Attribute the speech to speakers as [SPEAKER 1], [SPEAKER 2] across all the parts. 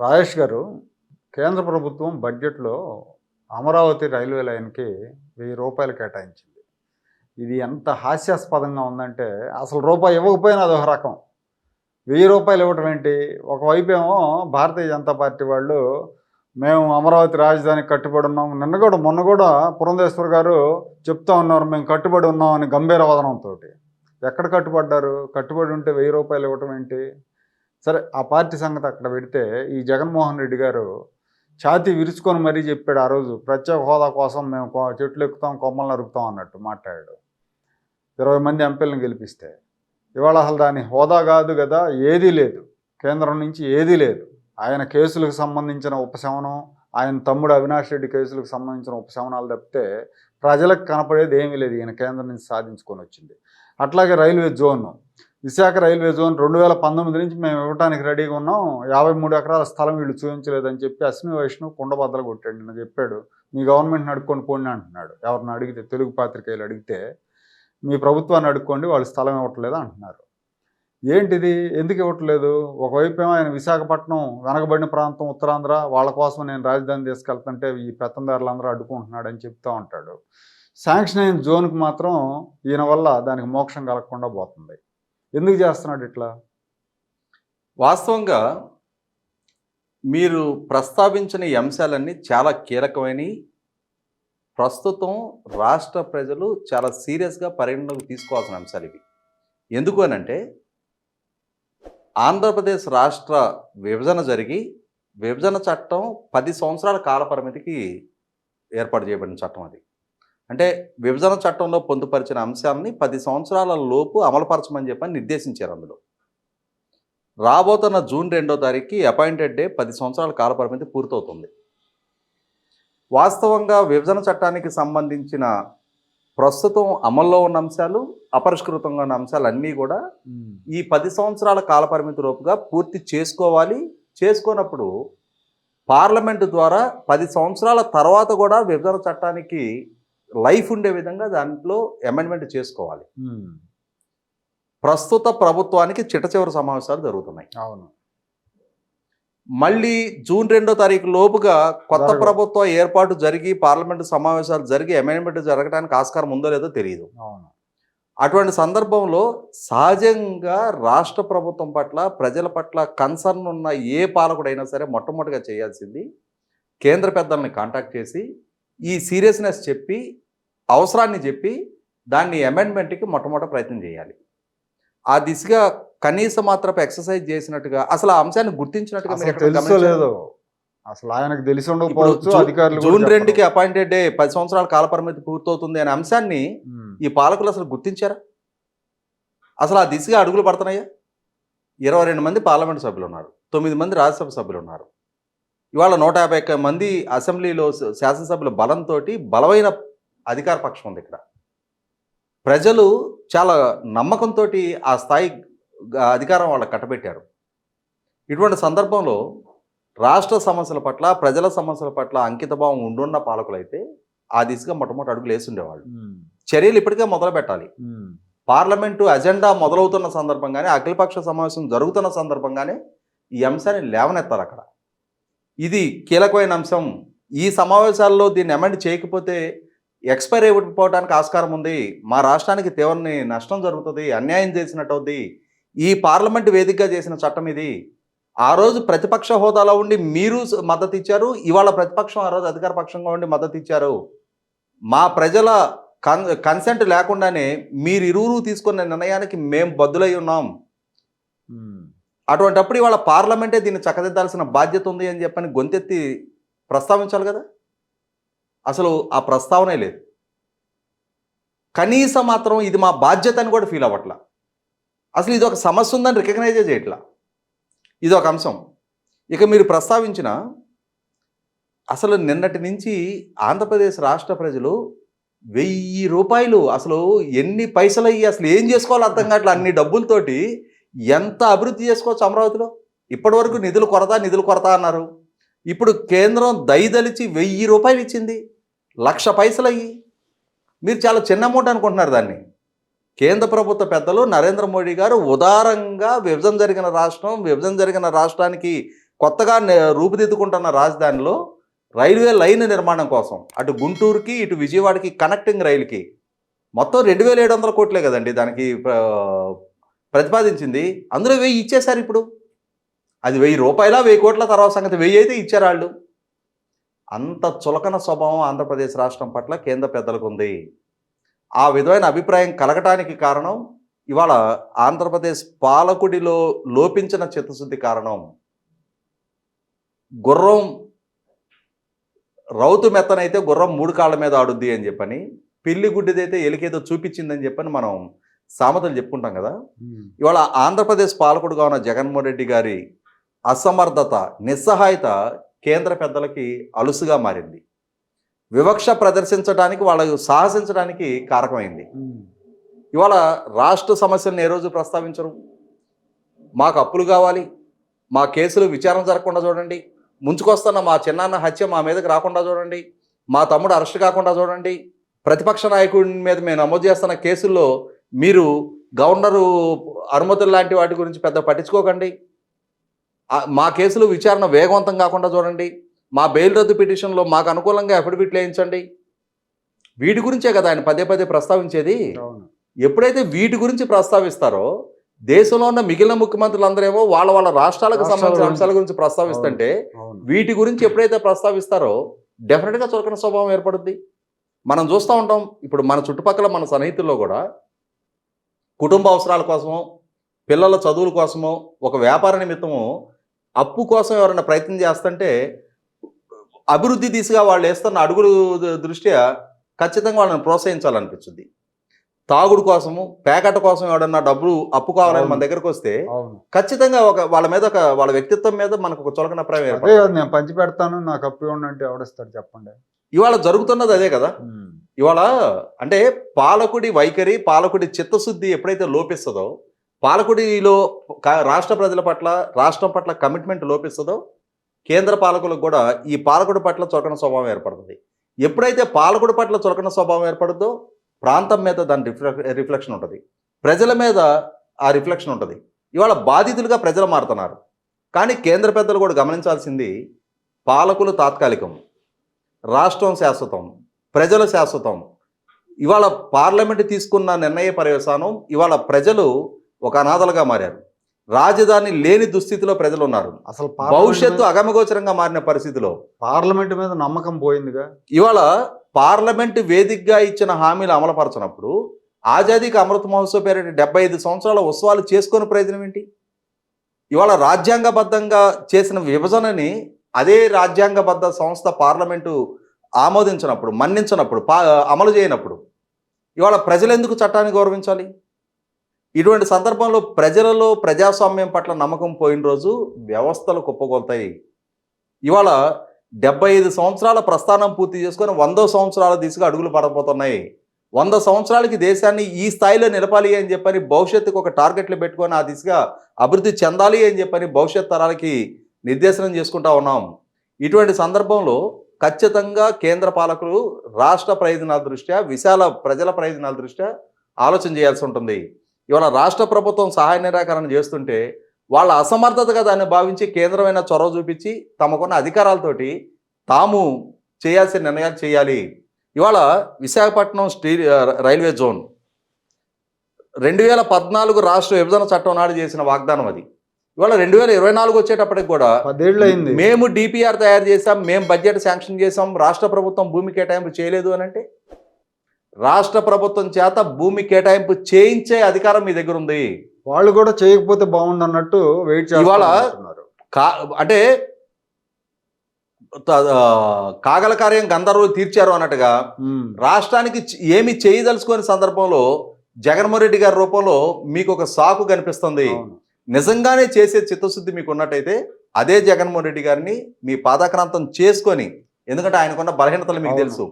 [SPEAKER 1] రాజేష్ గారు, కేంద్ర ప్రభుత్వం బడ్జెట్‌లో అమరావతి రైల్వే లైన్‌కి రూ. 1000 కేటాయించింది. ఇది ఎంత హాస్యాస్పదంగా ఉందంటే, అసలు రూపాయి ఇవ్వకపోయినా అదొక రకం. రూ. 1000 ఇవ్వటం ఏంటి? ఒకవైపేమో భారతీయ జనతా పార్టీ వాళ్ళు, మేము అమరావతి రాజధానికి కట్టుబడి ఉన్నాం. మొన్న కూడా పురంధేశ్వర్ గారు చెప్తా ఉన్నారు, మేము కట్టుబడి ఉన్నాం అని గంభీర వదనంతోటి. ఎక్కడ కట్టుబడ్డారు? కట్టుబడి ఉంటే రూ. 1000 ఇవ్వటం ఏంటి? సరే, ఆ పార్టీ సంగతి అక్కడ పెడితే, ఈ జగన్మోహన్ రెడ్డి గారు ఛాతీ విరుచుకొని మరీ చెప్పాడు ఆ రోజు. ప్రత్యేక హోదా కోసం మేము చెట్లు ఎక్కుతాం, కొమ్మలు నరుకుతాం అన్నట్టు మాట్లాడాడు. 20 మంది ఎంపీలను గెలిపిస్తే. ఇవాళ అసలు దాని హోదా కాదు కదా, ఏదీ లేదు. కేంద్రం నుంచి ఏదీ లేదు. ఆయన కేసులకు సంబంధించిన ఉపశమనం, ఆయన తమ్ముడు అవినాష్ రెడ్డి కేసులకు సంబంధించిన ఉపశమనాలు తప్పితే ప్రజలకు కనపడేది ఏమీ లేదు. ఈయన కేంద్రం నుంచి సాధించుకొని వచ్చింది. అట్లాగే railway zone, Visakha railway zone 2019 నుంచి మేము ఇవ్వడానికి రెడీగా ఉన్నాం. 53 ఎకరాల స్థలం వీళ్ళు చూపించలేదని చెప్పి అశ్విని వైష్ణవ్ కుండబద్దలు కొట్టాడు. నిన్న చెప్పాడు, మీ గవర్నమెంట్ని అడుక్కొని పోండి అంటున్నాడు. ఎవరిని అడిగితే, తెలుగు పాత్రికేయులు అడిగితే, మీ ప్రభుత్వాన్ని అడుక్కోండి, వాళ్ళు స్థలం ఇవ్వట్లేదు అంటున్నారు. ఏంటిది? ఎందుకు ఇవ్వట్లేదు? ఒకవైపు ఏమో ఆయన విశాఖపట్నం వెనకబడిన ప్రాంతం, ఉత్తరాంధ్ర, వాళ్ళ కోసం నేను రాజధాని తీసుకెళ్తుంటే ఈ పెత్తందారులందరూ అడ్డుకుంటున్నాడు అని చెప్తూ ఉంటాడు. శాంక్షన్ అయిన జోన్కి మాత్రం ఈయన వల్ల దానికి మోక్షం కలగకుండా పోతుంది. ఎందుకు చేస్తున్నాడు ఇట్లా?
[SPEAKER 2] వాస్తవంగా మీరు ప్రస్తావించిన ఈ అంశాలన్నీ చాలా కీలకమైనవి. ప్రస్తుతం రాష్ట్ర ప్రజలు చాలా సీరియస్గా పరిగణలోకి తీసుకోవాల్సిన అంశాలు ఇవి. ఎందుకు అనంటే, ఆంధ్రప్రదేశ్ రాష్ట్ర విభజన జరిగి, విభజన చట్టం 10 సంవత్సరాల కాల పరిమితికి ఏర్పాటు చేయబడిన చట్టం అది. అంటే విభజన చట్టంలో పొందుపరిచిన అంశాలని 10 సంవత్సరాల లోపు అమలుపరచమని చెప్పని నిర్దేశించారు. అందులో రాబోతున్న జూన్ 2వ తారీఖుకి అపాయింటెడ్ డే 10 సంవత్సరాల కాల పరిమితి పూర్తవుతుంది. వాస్తవంగా విభజన చట్టానికి సంబంధించిన ప్రస్తుతం అమల్లో ఉన్న అంశాలు, అపరిష్కృతంగా ఉన్న అంశాలు అన్నీ కూడా ఈ 10 సంవత్సరాల కాల పరిమితి లోపుగా పూర్తి చేసుకోవాలి. చేసుకోనప్పుడు పార్లమెంటు ద్వారా 10 సంవత్సరాల తర్వాత కూడా విభజన చట్టానికి లైఫ్ ఉండే విధంగా దాంట్లో అమెండ్మెంట్ చేసుకోవాలి. ప్రస్తుత ప్రభుత్వానికి చిట్టచివరి సమావేశాలు జరుగుతున్నాయి.
[SPEAKER 1] అవును.
[SPEAKER 2] మళ్ళీ జూన్ 2వ తారీఖు లోపుగా కొత్త ప్రభుత్వ ఏర్పాటు జరిగి, పార్లమెంటు సమావేశాలు జరిగి అమెండ్మెంట్ జరగడానికి ఆస్కారం ఉందో లేదో తెలియదు.
[SPEAKER 1] అవును.
[SPEAKER 2] అటువంటి సందర్భంలో సహజంగా రాష్ట్ర ప్రభుత్వం పట్ల, ప్రజల పట్ల కన్సర్న్ ఉన్న ఏ పాలకుడైనా సరే మొట్టమొదటిగా చేయాల్సింది కేంద్ర పెద్దల్ని కాంటాక్ట్ చేసి ఈ సీరియస్నెస్ చెప్పి, అవసరాన్ని చెప్పి, దాన్ని అమెండ్మెంట్కి మొట్టమొదటి ప్రయత్నం చేయాలి. ఆ దిశగా కనీస మాత్రపు ఎక్సర్సైజ్ చేసినట్టుగా, అసలు ఆ అంశాన్ని గుర్తించినట్టుగా
[SPEAKER 1] లేదు. అసలు ఆయనకు తెలిసి ఉండకపోవచ్చు. అధికారులు
[SPEAKER 2] జూన్ 2కి అపాయింటెడ్ డే 10 సంవత్సరాల కాల పరిమితి పూర్తవుతుంది అనే అంశాన్ని ఈ పాలకులు అసలు గుర్తించారా? అసలు ఆ దిశగా అడుగులు పడుతున్నాయా? 22 మంది పార్లమెంటు సభ్యులు ఉన్నారు, 9 మంది రాజ్యసభ సభ్యులు ఉన్నారు. ఇవాళ 151 మంది అసెంబ్లీలో శాసనసభ్యుల బలంతో బలమైన అధికార పక్షం ఉంది. ఇక్కడ ప్రజలు చాలా నమ్మకంతో ఆ స్థాయి అధికారం వాళ్ళకి కట్టబెట్టారు. ఇటువంటి సందర్భంలో రాష్ట్ర సమస్యల పట్ల, ప్రజల సమస్యల పట్ల అంకితభావం ఉండున్న పాలకులైతే ఆ దిశగా మొట్టమొదటి అడుగులు వేసి ఉండేవాళ్ళు. చర్యలు ఇప్పటికే మొదలు పెట్టాలి. పార్లమెంటు అజెండా మొదలవుతున్న సందర్భంగానే, అఖిలపక్ష సమావేశం జరుగుతున్న సందర్భంగానే ఈ అంశాన్ని లేవనెత్తాలి. అక్కడ ఇది కీలకమైన అంశం. ఈ సమావేశాల్లో దీన్ని అమెండ్ చేయకపోతే ఎక్స్పైర్ అయిపోవడానికి ఆస్కారం ఉంది. మా రాష్ట్రానికి తీవ్ర నష్టం జరుగుతుంది, అన్యాయం చేసినట్టు అవుద్ది. ఈ పార్లమెంటు వేదికగా చేసిన చట్టం ఇది. ఆ రోజు ప్రతిపక్ష హోదాలో ఉండి మీరు మద్దతు ఇచ్చారు, ఇవాళ ప్రతిపక్షం ఆ రోజు అధికార పక్షంగా ఉండి మద్దతు ఇచ్చారు. మా ప్రజల కన్సెంట్ లేకుండానే మీరు ఇరువురు తీసుకున్న నిర్ణయానికి మేము బద్దులై ఉన్నాం. అటువంటప్పుడు ఇవాళ పార్లమెంటే దీన్ని చక్కదిద్దాల్సిన బాధ్యత ఉంది అని చెప్పని గొంతెత్తి ప్రస్తావించాలి కదా. అసలు ఆ ప్రస్తావనే లేదు. కనీసం మాత్రం ఇది మా బాధ్యత అని కూడా ఫీల్ అవ్వట్లా. అసలు ఇది ఒక సమస్య ఉందని రికగ్నైజే చేయట్లా. ఇది ఒక అంశం. ఇక మీరు ప్రస్తావించిన, అసలు నిన్నటి నుంచి ఆంధ్రప్రదేశ్ రాష్ట్ర ప్రజలు 1000 రూపాయలు, అసలు ఎన్ని పైసలు అయ్యి అసలు ఏం చేసుకోవాలో అర్థం కావట్లేదు. అన్ని డబ్బులతోటి ఎంత అభివృద్ధి చేసుకోవచ్చు అమరావతిలో? ఇప్పటి వరకు నిధులు కొరత అన్నారు. ఇప్పుడు కేంద్రం దయదలిచి 1000 రూపాయలు ఇచ్చింది, 1,00,000 పైసలు అయ్యి. మీరు చాలా చిన్న అమౌంట్ అనుకుంటున్నారు దాన్ని. కేంద్ర ప్రభుత్వ పెద్దలు నరేంద్ర మోడీ గారు ఉదారంగా విభజన జరిగిన రాష్ట్రానికి కొత్తగా రూపుదిద్దుకుంటున్న రాజధానిలో రైల్వే లైన్ నిర్మాణం కోసం అటు గుంటూరుకి ఇటు విజయవాడకి కనెక్టింగ్ రైలుకి మొత్తం 2,700 కోట్లే కదండి దానికి ప్రతిపాదించింది. అందులో 1000 ఇచ్చేశారు. ఇప్పుడు అది 1000 రూపాయల 1000 కోట్ల తర్వాత సంగతి. 1000 అయితే ఇచ్చారు వాళ్ళు. అంత చులకన స్వభావం ఆంధ్రప్రదేశ్ రాష్ట్రం పట్ల కేంద్ర పెద్దలకు ఉంది. ఆ విధమైన అభిప్రాయం కలగటానికి కారణం ఇవాళ ఆంధ్రప్రదేశ్ పాలకుడిలో లోపించిన చిత్తశుద్ధి కారణం. గుర్రం రౌతు మెత్తనైతే గుర్రం 3 కాళ్ళ మీద ఆడుద్ది అని చెప్పని, పిల్లి గుడ్డిదైతే ఎలికేదో చూపించిందని చెప్పని మనం సామెతలు చెప్పుకుంటాం కదా. ఇవాళ ఆంధ్రప్రదేశ్ పాలకుడుగా ఉన్న జగన్మోహన్ రెడ్డి గారి అసమర్థత, నిస్సహాయత కేంద్ర పెద్దలకి అలుసుగా మారింది. వివక్ష ప్రదర్శించడానికి, వాళ్ళు సాహసించడానికి కారకమైంది. ఇవాళ రాష్ట్ర సమస్యలను ఏ రోజు ప్రస్తావించరు. మాకు అప్పులు కావాలి, మా కేసులు విచారణ జరగకుండా చూడండి, ముంచుకొస్తున్న మా చిన్నాన్న హత్య మా మీదకి రాకుండా చూడండి, మా తమ్ముడు అరెస్ట్ కాకుండా చూడండి, ప్రతిపక్ష నాయకుడి మీద మేము నమోదు చేస్తున్న కేసుల్లో మీరు గవర్నరు అనుమతులు లాంటి వాటి గురించి పెద్ద పట్టించుకోకండి, మా కేసులు విచారణ వేగవంతం కాకుండా చూడండి, మా బెయిల్ రద్దు పిటిషన్లో మాకు అనుకూలంగా అఫిడవిట్లు వేయించండి. వీటి గురించే కదా ఆయన పదే పదే ప్రస్తావించేది. ఎప్పుడైతే వీటి గురించి ప్రస్తావిస్తారో దేశంలో ఉన్న మిగిలిన ముఖ్యమంత్రులందరేమో వాళ్ళ వాళ్ళ రాష్ట్రాలకు సంబంధించిన అంశాల గురించి ప్రస్తావిస్తుంటే వీటి గురించి ఎప్పుడైతే ప్రస్తావిస్తారో డెఫినెట్గా చులకన స్వభావం ఏర్పడుద్ది. మనం చూస్తూ ఉంటాం. ఇప్పుడు మన చుట్టుపక్కల మన సన్నిహితుల్లో కూడా కుటుంబ అవసరాల కోసమో, పిల్లల చదువుల కోసమో, ఒక వ్యాపార నిమిత్తమో అప్పు కోసం ఎవరైనా ప్రయత్నం చేస్తుంటే అభివృద్ధి దిశగా వాళ్ళు వేస్తున్న అడుగులు దృష్ట్యా ఖచ్చితంగా వాళ్ళని ప్రోత్సహించాలనిపించింది. తాగుడు కోసము, ప్యాకెట్ కోసం ఎవడన్నా డబ్బులు అప్పు కావాలని మన దగ్గరకు వస్తే ఖచ్చితంగా వాళ్ళ మీద వాళ్ళ వ్యక్తిత్వం మీద మనకు ఒక చులకన అభిప్రాయం ఏర్పడుతుంది.
[SPEAKER 1] నేను పంచి పెడతాను, నాకు అప్పు ఇవ్వండి అంటే ఎవడిస్తాడు చెప్పండి.
[SPEAKER 2] ఇవాళ జరుగుతున్నది అదే కదా. ఇవాళ అంటే పాలకుడి వైఖరి, పాలకుడి చిత్తశుద్ధి ఎప్పుడైతే లోపిస్తుందో, పాలకుడిలో రాష్ట్ర ప్రజల పట్ల, రాష్ట్రం పట్ల కమిట్మెంట్ లోపిస్తుందో కేంద్ర పాలకులకు కూడా ఈ పాలకుడి పట్ల చులకన స్వభావం ఏర్పడుతుంది. ఎప్పుడైతే పాలకుడి పట్ల చులకన స్వభావం ఏర్పడుతుందో ప్రాంతం మీద దాని రిఫ్లెక్షన్ ఉంటుంది, ప్రజల మీద ఆ రిఫ్లెక్షన్ ఉంటుంది. ఇవాళ బాధితులుగా ప్రజలు మారుతున్నారు. కానీ కేంద్ర పెద్దలు కూడా గమనించాల్సింది, పాలకులు తాత్కాలికం, రాష్ట్రం శాశ్వతం, ప్రజలు శాశ్వతం. ఇవాళ పార్లమెంటు తీసుకున్న నిర్ణయ పర్యవసానం ఇవాళ ప్రజలు ఒక అనాథలుగా మారారు. రాజధాని లేని దుస్థితిలో ప్రజలు ఉన్నారు. అసలు భవిష్యత్తు అగమగోచరంగా మారిన పరిస్థితిలో
[SPEAKER 1] పార్లమెంటు మీద నమ్మకం పోయిందిగా.
[SPEAKER 2] ఇవాళ పార్లమెంటు వేదికగా ఇచ్చిన హామీలు అమలుపరచినప్పుడు ఆజాదీకి అమృత మహోత్సవ్ పేరిట 75 సంవత్సరాల ఉత్సవాలు చేసుకునే ప్రయోజనం ఏంటి? ఇవాళ రాజ్యాంగబద్ధంగా చేసిన విభజనని అదే రాజ్యాంగబద్ధ సంస్థ పార్లమెంటు ఆమోదించినప్పుడు, మన్నించినప్పుడు, అమలు చేయనప్పుడు ఇవాళ ప్రజలు ఎందుకు చట్టాన్ని గౌరవించాలి? ఇటువంటి సందర్భంలో ప్రజలలో ప్రజాస్వామ్యం పట్ల నమ్మకం పోయిన రోజు వ్యవస్థలు కుప్పగొల్తాయి. ఇవాళ 75 సంవత్సరాల ప్రస్థానం పూర్తి చేసుకొని 100వ సంవత్సరాల దిశగా అడుగులు పడబోతున్నాయి. 100 సంవత్సరాలకి దేశాన్ని ఈ స్థాయిలో నిలపాలి అని చెప్పని భవిష్యత్తుకు ఒక టార్గెట్లు పెట్టుకొని ఆ దిశగా అభివృద్ధి చెందాలి అని చెప్పని భవిష్యత్ తరాలకి నిర్దేశనం చేసుకుంటా ఉన్నాం. ఇటువంటి సందర్భంలో ఖచ్చితంగా కేంద్ర పాలకులు రాష్ట్ర ప్రయోజనాల దృష్ట్యా, విశాల ప్రజల ప్రయోజనాల దృష్ట్యా ఆలోచన చేయాల్సి ఉంటుంది. ఇవాళ రాష్ట్ర ప్రభుత్వం సహాయ నిరాకరణ చేస్తుంటే వాళ్ళ అసమర్థతగా దాన్ని భావించి కేంద్రమైన చొరవ చూపించి తమకున్న అధికారాలతోటి తాము చేయాల్సిన నిర్ణయాలు చేయాలి. ఇవాళ విశాఖపట్నం రైల్వే జోన్ 2014 రాష్ట్ర విభజన చట్టం నాడు చేసిన వాగ్దానం అది. ఇవాళ 2024 వచ్చేటప్పటికి కూడా
[SPEAKER 1] 10 ఏళ్ళు అయింది.
[SPEAKER 2] మేము డిపిఆర్ తయారు చేసాం, మేము బడ్జెట్ శాంక్షన్ చేసాం, రాష్ట్ర ప్రభుత్వం భూమి కేటాయింపు చేయలేదు అని అంటే రాష్ట్ర ప్రభుత్వం చేత భూమి కేటాయింపు చేయించే అధికారం మీ దగ్గర ఉంది.
[SPEAKER 1] వాళ్ళు కూడా చేయకపోతే బాగుండు అన్నట్టు వెయిట్ చేస్తున్నారు.
[SPEAKER 2] ఇవాళ అంటే కాగల కార్యం గంధర్వులు తీర్చారు అన్నట్టుగా రాష్ట్రానికి ఏమి చేయదలుచుకునే సందర్భంలో జగన్మోహన్ రెడ్డి గారి రూపంలో మీకు ఒక సాకు కనిపిస్తుంది. నిజంగానే చేసే చిత్తశుద్ధి మీకు ఉన్నట్టయితే అదే జగన్మోహన్ రెడ్డి గారిని మీ పాదాక్రాంతం చేసుకొని, ఎందుకంటే ఆయనకున్న బలహీనతలు మీకు తెలుసు,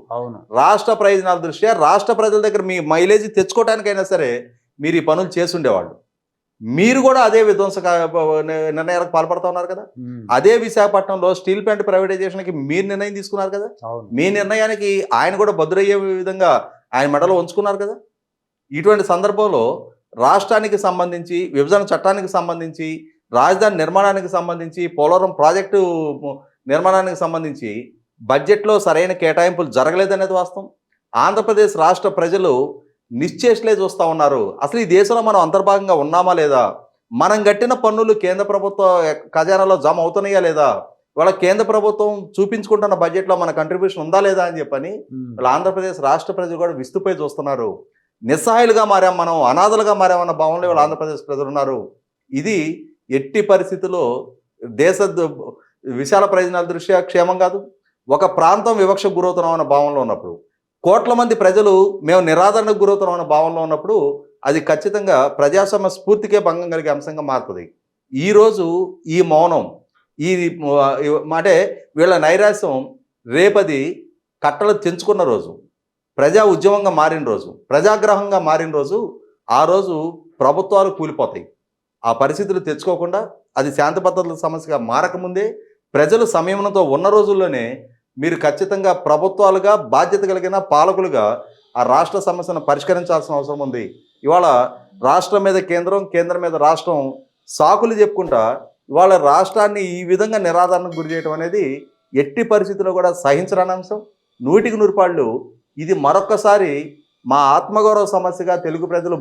[SPEAKER 2] రాష్ట్ర ప్రయోజనాల దృష్ట్యా రాష్ట్ర ప్రజల దగ్గర మీ మైలేజ్ తెచ్చుకోవడానికైనా సరే మీరు ఈ పనులు చేసుండేవాళ్ళు. మీరు కూడా అదే విధ్వంసక నిర్ణయాలకు పాల్పడుతూ ఉన్నారు కదా. అదే విశాఖపట్నంలో స్టీల్ ప్లాంట్ ప్రైవేటైజేషన్కి మీరు నిర్ణయం తీసుకున్నారు కదా. మీ నిర్ణయానికి ఆయన కూడా బదురయ్యే విధంగా ఆయన మెడలో ఉంచుకున్నారు కదా. ఇటువంటి సందర్భంలో రాష్ట్రానికి సంబంధించి, విభజన చట్టానికి సంబంధించి రాజధాని నిర్మాణానికి సంబంధించి, పోలవరం ప్రాజెక్టు నిర్మాణానికి సంబంధించి బడ్జెట్లో సరైన కేటాయింపులు జరగలేదనేది వాస్తవం. ఆంధ్రప్రదేశ్ రాష్ట్ర ప్రజలు నిశ్చేష్లే చూస్తూ ఉన్నారు. అసలు ఈ దేశంలో మనం అంతర్భాగంగా ఉన్నామా లేదా, మనం కట్టిన పన్నులు కేంద్ర ప్రభుత్వ ఖజానాలో జమ అవుతున్నాయా లేదా, వాళ్ళ కేంద్ర ప్రభుత్వం చూపించుకుంటున్న బడ్జెట్లో మన కంట్రిబ్యూషన్ ఉందా లేదా అని చెప్పని వాళ్ళ ఆంధ్రప్రదేశ్ రాష్ట్ర ప్రజలు కూడా విస్తుపోయి చూస్తున్నారు. నిస్సహాయులుగా మారాం, మనం అనాథలుగా మారామన్న భావంలో వాళ్ళ ఆంధ్రప్రదేశ్ ప్రజలు ఉన్నారు. ఇది ఎట్టి పరిస్థితుల్లో దేశ విశాల ప్రయోజనాల దృష్ట్యా క్షేమం కాదు. ఒక ప్రాంతం వివక్షకు గురవుతున్నాం అన్న భావంలో ఉన్నప్పుడు, కోట్ల మంది ప్రజలు మేము నిరాదరణకు గురవుతున్నాం అన్న భావంలో ఉన్నప్పుడు అది ఖచ్చితంగా ప్రజాస్వామ్య స్ఫూర్తికే భంగం కలిగే అంశంగా మారుతుంది. ఈరోజు ఈ మౌనం, ఈ అంటే వీళ్ళ నైరాశ్యం రేపది కట్టలు తెంచుకున్న రోజు, ప్రజా ఉద్యమంగా మారిన రోజు, ప్రజాగ్రహంగా మారిన రోజు, ఆ రోజు ప్రభుత్వాలు కూలిపోతాయి. ఆ పరిస్థితులు తెచ్చుకోకుండా అది శాంతి భద్రతల సమస్యగా మారకముందే ప్రజలు సంయమనంతో ఉన్న రోజుల్లోనే మీరు ఖచ్చితంగా ప్రభుత్వాలుగా బాధ్యత కలిగిన పాలకులుగా ఆ రాష్ట్ర సమస్యను పరిష్కరించాల్సిన అవసరం ఉంది. ఇవాళ రాష్ట్రం మీద కేంద్రం, కేంద్రం మీద రాష్ట్రం సాకులు చెప్పుకుంటా ఇవాళ రాష్ట్రాన్ని ఈ విధంగా నిరాదరణకు గురి చేయడం అనేది ఎట్టి పరిస్థితుల్లో కూడా సహించరాని అంశం. 100% ఇది మరొక్కసారి మా ఆత్మగౌరవ సమస్యగా తెలుగు ప్రజలు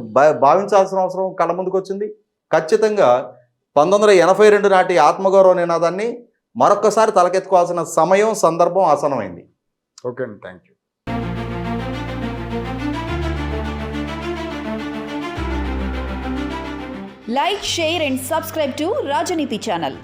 [SPEAKER 2] భావించాల్సిన అవసరం కళ్ళ ముందుకు వచ్చింది. ఖచ్చితంగా 1982 నాటి ఆత్మగౌరవ నినాదాన్ని మరొక్కసారి తలకెత్తుకోవాల్సిన సమయం, సందర్భం ఆసన్నమైంది.
[SPEAKER 1] ఓకే అండి, thank you.
[SPEAKER 3] Like, share and subscribe to Rajaniti channel.